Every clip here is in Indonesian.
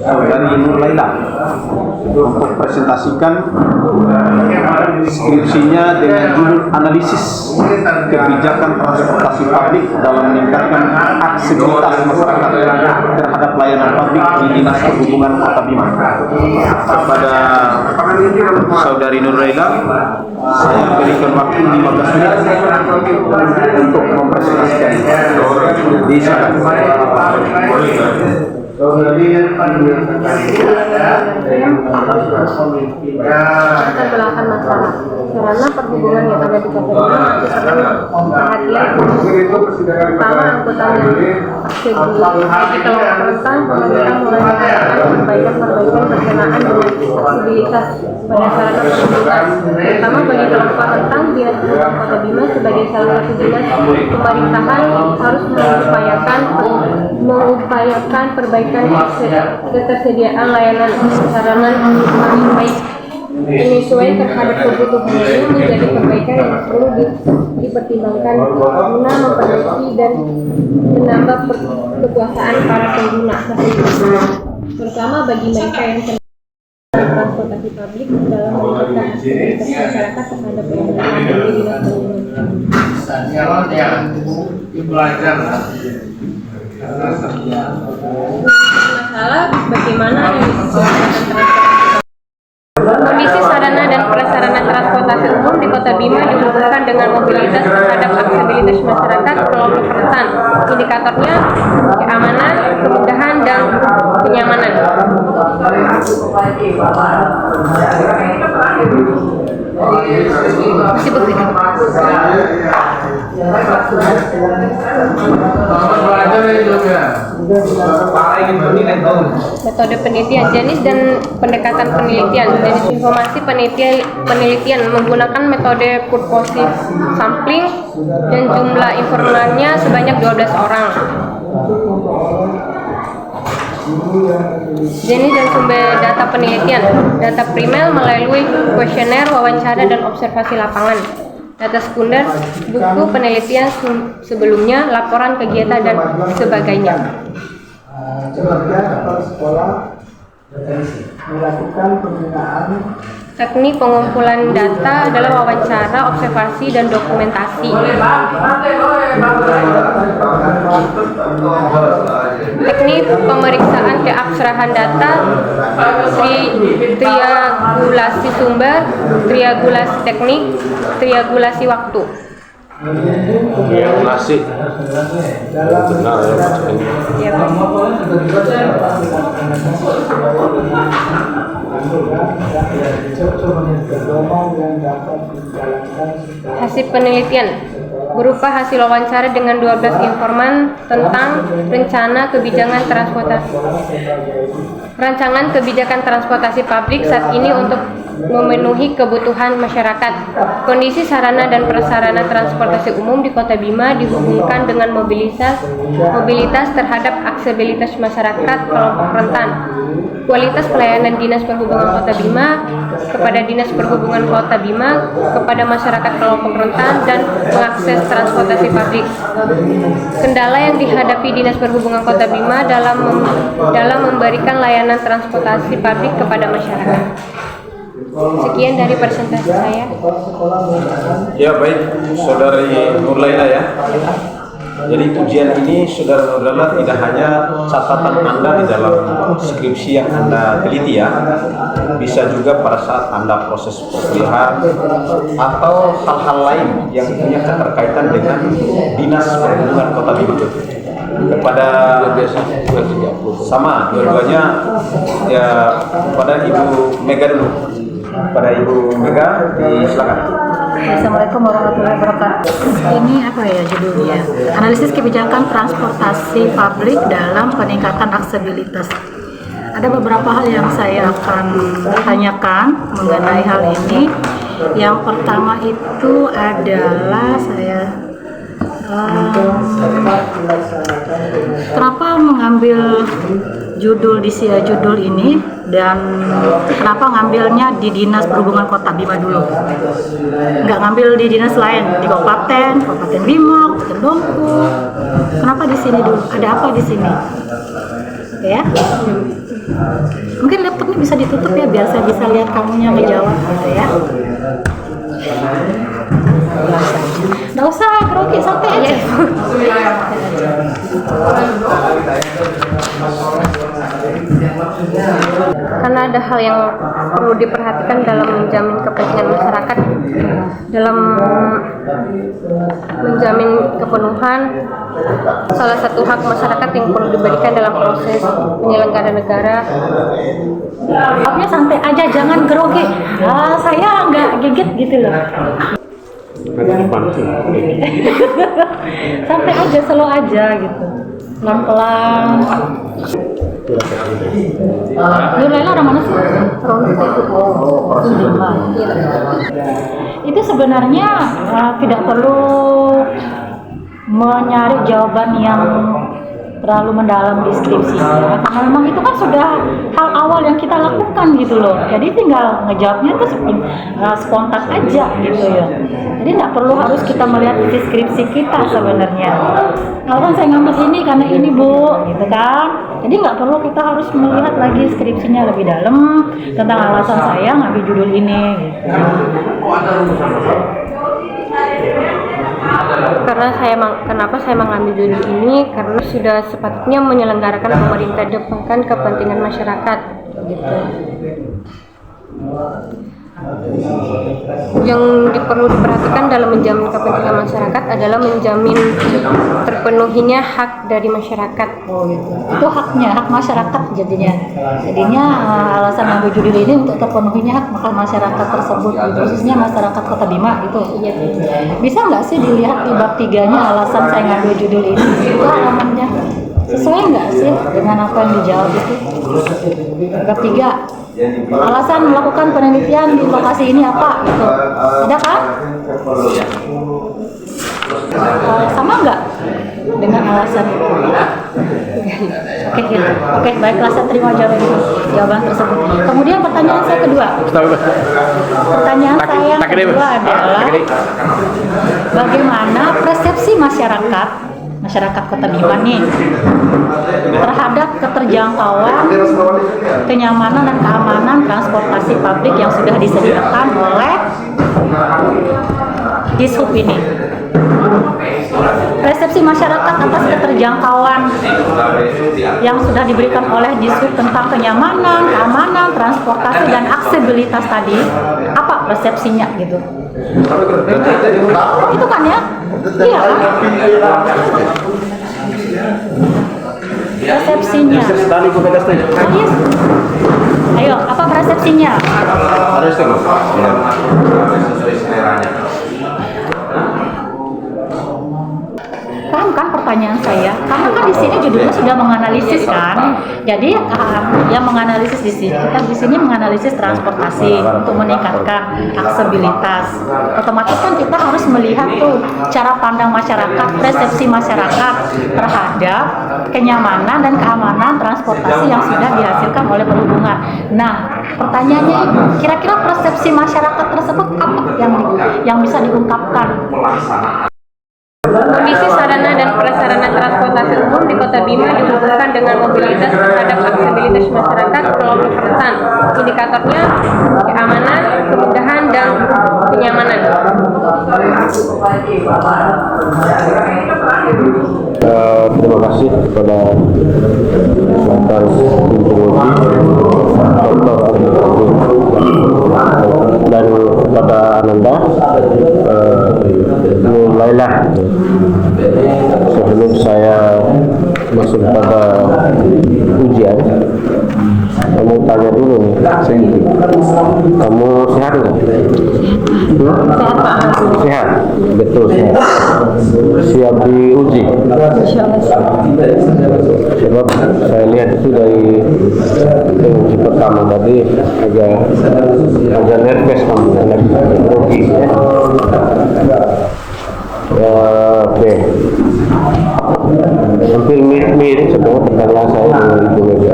Saudari Nur Laila untuk presentasikan skripsinya dengan judul analisis kebijakan transportasi publik dalam meningkatkan aksesibilitas masyarakat terhadap layanan publik di Dinas Perhubungan Kota Bima. Kepada Saudari Nur Laila, saya berikan waktu 15 menit untuk mempresentasikan. Silakan. Belakang masalah sarana perhubungan yang ada di Kota Bima perhatian pertama angkutan bagi kelompok rentan pemerintah mulai melakukan perbaikan berkenaan dengan aksesibilitas pada sarana perhubungan terutama bagi kelompok rentan. Dinas Perhubungan Kota Bima sebagai salah satu dinas pemerintahan harus mengupayakan perbaikan ketersediaan layanan sarana yang baik penyesuaian terhadap kebutuhan ini menjadi perbaikan yang perlu dipertimbangkan guna memperbaiki dan menambah kekuasaan para pengguna fasilitas, terutama bagi mereka yang transportasi publik dalam meningkatkan aksesibilitas masyarakat terhadap penggunaan di dinas perhubungan. Masalah bagaimana kondisi sarana dan prasarana transportasi umum di Kota Bima dihubungkan dengan mobilitas terhadap aksesibilitas masyarakat kelompok rentan. Indikatornya keamanan, kemudahan, dan kenyamanan. Metode penelitian jenis dan pendekatan penelitian. Jenis informasi penelitian menggunakan metode purposive sampling dan jumlah informannya sebanyak 12 orang. Jenis dan sumber data penelitian. Data primer melalui kuesioner, wawancara, dan observasi lapangan. Data sekunder, buku penelitian sebelumnya, laporan kegiatan, dan sebagainya. Teknik pengumpulan data adalah wawancara, observasi, dan dokumentasi. Teknik pemeriksaan keabsahan data, triangulasi sumber, triangulasi teknik, triangulasi waktu. Triangulasi benar ya. Hasil penelitian berupa hasil wawancara dengan 12 informan tentang rancangan kebijakan transportasi publik saat ini untuk memenuhi kebutuhan masyarakat. Kondisi sarana dan prasarana transportasi umum di Kota Bima dihubungkan dengan mobilitas terhadap aksesibilitas masyarakat kelompok rentan. Kualitas pelayanan Dinas Perhubungan Kota Bima kepada Dinas Perhubungan Kota Bima kepada masyarakat kelompok rentan dan mengakses transportasi publik. Kendala yang dihadapi Dinas Perhubungan Kota Bima dalam memberikan layanan transportasi publik kepada masyarakat. Sekian dari presentasi saya. Ya, baik, Saudari Nur Laila ya. Jadi ujian ini Saudara Nur Laila tidak hanya catatan Anda di dalam skripsi yang Anda teliti ya, bisa juga pada saat Anda proses perkuliahan atau hal-hal lain yang punya keterkaitan dengan Dinas Perhubungan Kota Bima. Kepada sama dua-duanya ya, pada Ibu Mega dulu. Pada Ibu Mega, silakan. Assalamualaikum warahmatullahi wabarakatuh. Ini apa ya judulnya? Analisis kebijakan transportasi publik dalam peningkatan aksesibilitas. Ada beberapa hal yang saya akan tanyakan mengenai hal ini. Yang pertama itu adalah kenapa mengambil judul ini dan kenapa ngambilnya di Dinas Perhubungan Kota Bima dulu, nggak ngambil di dinas lain, di Kabupaten Bima, Kabupaten Dompu? Kenapa di sini dulu? Ada apa di sini? gitu ya. Mungkin laptopnya bisa ditutup ya, biar saya bisa lihat kamunya ngejawab gitu ya. Nggak usah grogi, santai aja. Karena ada hal yang perlu diperhatikan dalam menjamin kepentingan masyarakat, dalam menjamin kepenuhan salah satu hak masyarakat yang perlu diberikan dalam proses penyelenggaraan negara. Jawabnya santai aja, jangan grogi. Saya nggak gigit gitu loh. Santai aja, slow aja gitu, pelan-pelan. Nur Laila orang mana sih? Itu sebenarnya tidak perlu mencari jawaban yang terlalu mendalam di skripsinya, karena memang itu kan sudah hal awal yang kita lakukan gitu loh. Jadi tinggal ngejawabnya tuh spontan aja gitu ya. Jadi nggak perlu harus kita melihat isi skripsi kita sebenarnya. Kalau kan saya ngambil ini karena ini Bu, gitu kan. Jadi nggak perlu kita harus melihat lagi skripsinya lebih dalam tentang alasan saya ngambil judul ini. Gitu. Kenapa saya mengambil judul ini, karena sudah sepatutnya menyelenggarakan pemerintah, depankan kepentingan masyarakat gitu. Yang perlu diperhatikan dalam menjamin kepentingan masyarakat adalah menjamin terpenuhinya hak dari masyarakat. Itu haknya, hak masyarakat jadinya. Alasan ngambil judul ini untuk terpenuhinya hak masyarakat tersebut, khususnya masyarakat Kota Bima itu. Iya. Bisa nggak sih dilihat di bab 3-nya alasan saya ngambil judul ini? Itu halamannya sesuai nggak sih dengan apa yang dijawab itu? Bab 3. Alasan melakukan penelitian di lokasi ini apa gitu, ada kan? Sama nggak dengan alasan itu? Oke, baiklah, saya terima jawaban tersebut. Kemudian pertanyaan saya kedua. Pertanyaan saya yang kedua adalah bagaimana persepsi masyarakat Kota Bima nih terhadap keterjangkauan, kenyamanan dan keamanan transportasi publik yang sudah disediakan oleh Dishub ini. Persepsi masyarakat atas keterjangkauan yang sudah diberikan oleh Dishub tentang kenyamanan, keamanan, transportasi dan aksesibilitas tadi, apa persepsinya gitu? Itu kan ya? Iya kan? Persepsinya. Ayo, apa persepsinya? Paham kan pertanyaan saya? Karena kan di sini judulnya sudah menganalisis kan. Jadi yang menganalisis di sini, kita di sini menganalisis transportasi untuk meningkatkan aksesibilitas. Otomatis kan kita harus melihat tuh cara pandang masyarakat, persepsi masyarakat terhadap kenyamanan dan keamanan transportasi yang sudah dihasilkan oleh perhubungan. Nah, pertanyaannya kira-kira persepsi masyarakat tersebut apa yang bisa diungkapkan? Kondisi sarana dan prasarana transportasi umum di Kota Bima dihubungkan dengan mobilitas terhadap aksesibilitas masyarakat kelompok rentan. Indikatornya keamanan, kemudahan, dan kenyamanan. Terima kasih kepada Dr. dan kepada Ananda, Nur Laila. Sebelum saya masuk pada ujian, kamu tanya dulu, kamu sehat nggak? Sehat, betul sehat. Siap diuji? Sebab saya lihat itu dari uji pertama tadi agak nervous kamu, agak grogi ya. Oke. Hampir mirip sebenarnya pertanyaan saya dengan Ibu Mega.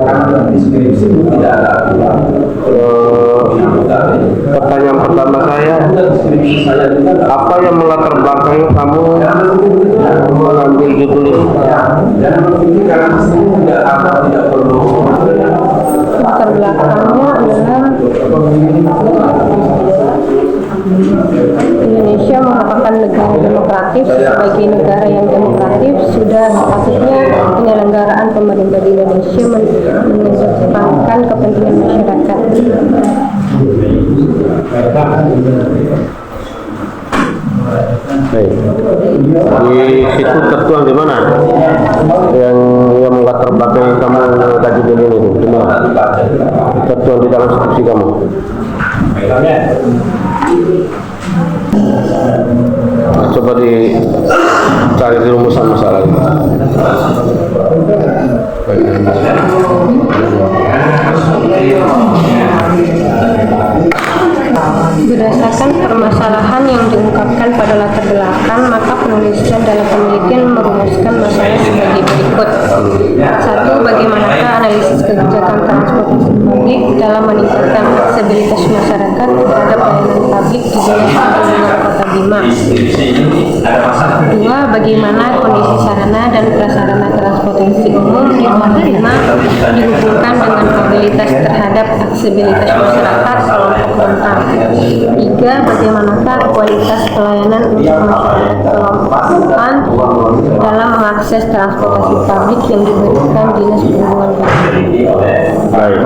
Pertanyaan pertama saya, apa yang melatar belakangi kamu mengambil judul ini? Latar belakangnya adalah Indonesia merupakan negara demokratis. Sebagai negara yang demokratis, sudah sepatutnya penyelenggaraan pemerintah di Indonesia mengedepankan kepentingan masyarakat. Baik. Di situ tertuang di mana? Yang melatar belakang kamu kaji ini di mana? Tertuang di dalam skripsi kamu. Coba dicari di rumusan masalah ini. Berdasarkan permasalahan yang diungkapkan pada latar belakang, maka penulisan dalam penelitian merumuskan masalah sebagai berikut. 1. Bagaimanakah analisis kebijakan transportasi publik dalam meningkatkan aksesibilitas masyarakat terhadap pelayanan publik di Dinas Perhubungan Kota Bima. 2. Bagaimana kondisi sarana dan prasarana transportasi umum di Kota Bima dihubungkan dengan mobilitas terhadap aksesibilitas masyarakat kelompok rentan. 3. Bagaimanakah kualitas pelayanan untuk masyarakat kelompok rentan dalam mengakses transportasi publik yang diberikan Dinas Perhubungan Kota Bima. Baik.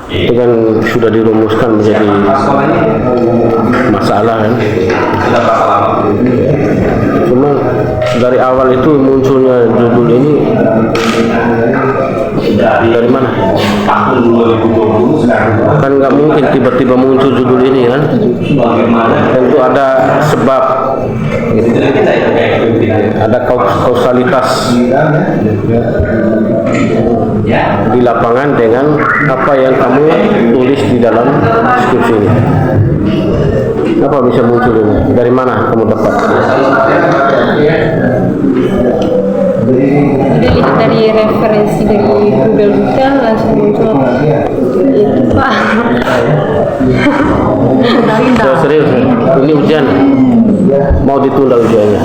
Itu kan sudah dirumuskan menjadi masalah kan. Cuma dari awal itu munculnya judul ini dari mana? Kan nggak mungkin tiba-tiba muncul judul ini kan. Tentu ada sebab, ada kausalitas di lapangan dengan apa yang kamu tulis di dalam skripsi ini. Apa bisa muncul ini? Dari mana kamu dapat? Jadi lihat dari referensi dari Google juga langsung muncul itu Pak. Serius, ini ujian mau ditunda ujiannya.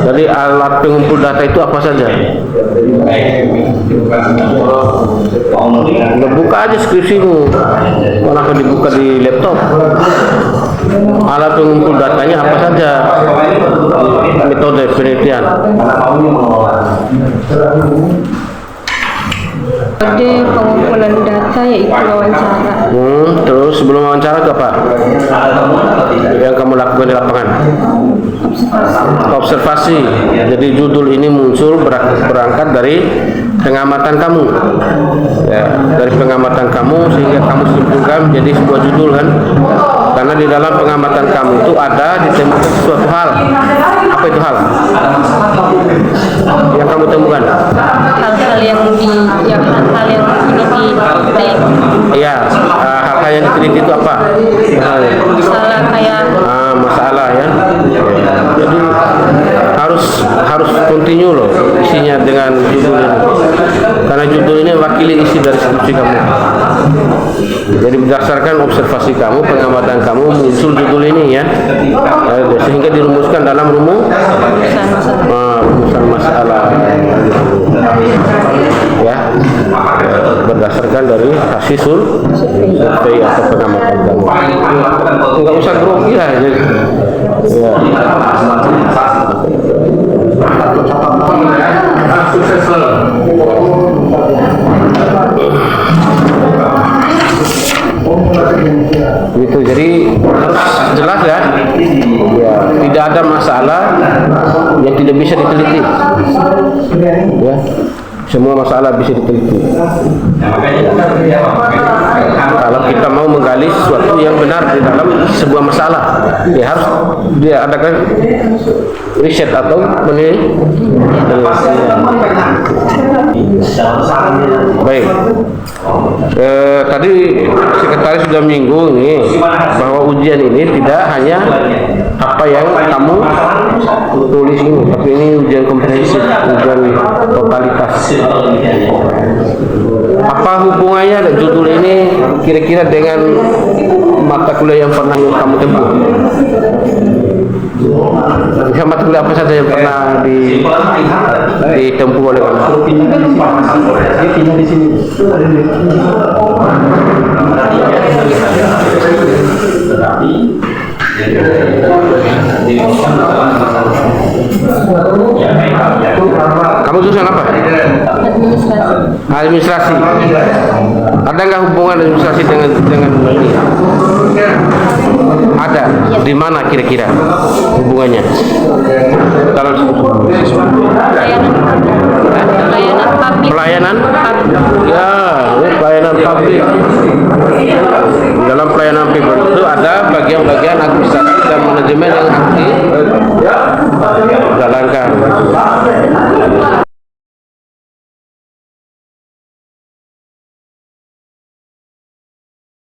Jadi alat pengumpul data itu apa saja? Buka aja skripsimu, malah dibuka di laptop. Alat pengumpul datanya apa saja? Metode penelitian. Metode pengumpulan data yaitu wawancara. Terus sebelum wawancara ke apa? Yang kamu lakukan di lapangan? Observasi. Jadi judul ini muncul berangkat dari pengamatan kamu, ya, dari pengamatan kamu sehingga kamu simpulkan menjadi sebuah judul kan? Karena di dalam pengamatan kamu itu ada ditemukan suatu hal. Apa itu hal? Yang kamu temukan? Hal-hal yang ini Iya, hal-hal yang diteliti itu apa? masalah kayak Masalah ya. Jadi harus continue loh isinya dengan judul ini. Karena judul ini wakili isi dari skripsi kamu. Jadi berdasarkan observasi kamu, pengamatan kamu muncul judul ini ya. Sehingga dirumuskan dalam rumusan masalah. Ya. Berdasarkan dari hasil survei atau pengamatan kamu. Enggak usah grogi lah. Ya. Gitu, jadi harus jelas ya. Ya, tidak ada masalah yang tidak bisa diteliti. Ya. Semua masalah bisa diteliti. Kalau kita mau menggali sesuatu yang benar di dalam sebuah masalah, ya harus dia adakan riset atau penelitian. Baik. Tadi sekretaris sudah menyinggung nih bahwa ujian ini tidak hanya apa yang kamu tulis ini, tapi ini ujian komprehensif, ujian totalitas. Apa hubungannya judul ini kira-kira dengan mata kuliah yang pernah kamu tempuh? Mata kuliah apa saja yang pernah ditempuh oleh kamu? Kamu jurusan apa? Administrasi. Ada nggak hubungan administrasi dengan ini? Ada. Di mana kira-kira hubungannya? Dalam Pelayanan publik. pelayanan? Ya, pelayanan publik. Dalam pelayanan publik itu ada bagian-bagian administrasi dan manajemen yang harus dijalankan.